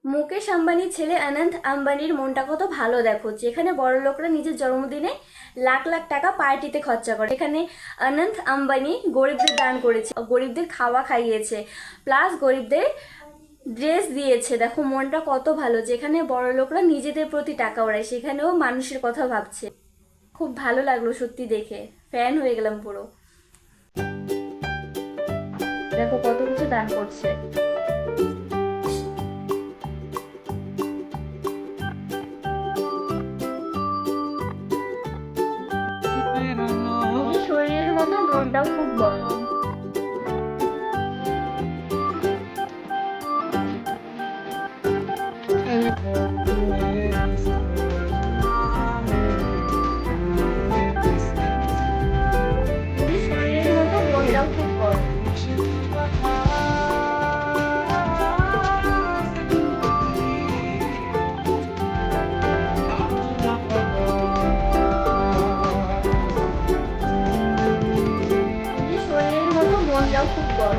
মুকেশ আম্বানির ছেলে অনন্ত আম্বানির মনটা কত ভালো দেখো, যেখানে বড় লোকরা নিজের জন্মদিনে লাখ লাখ টাকা পার্টিতে খরচা করে, এখানে অনন্ত আম্বানি গরিবদের দান করেছে, গরিবদের খাওয়া খাইয়েছে, প্লাস গরিবদের ড্রেস দিয়েছে। দেখো মনটা কত ভালো, যেখানে বড় লোকরা নিজেদের প্রতি টাকা ওড়ায় সেখানেও মানুষের কথা ভাবছে। খুব ভালো লাগলো সত্যি দেখে, ফ্যান হয়ে গেলাম পুরো। দেখো কত কিছু দান করছে। নিজের শরীরের মতো মনটাও খুব বড়। নিজের শরীরের মতো মনটাও খুব বড়। নিজের শরীরের মতো মনটাও খুব বড়।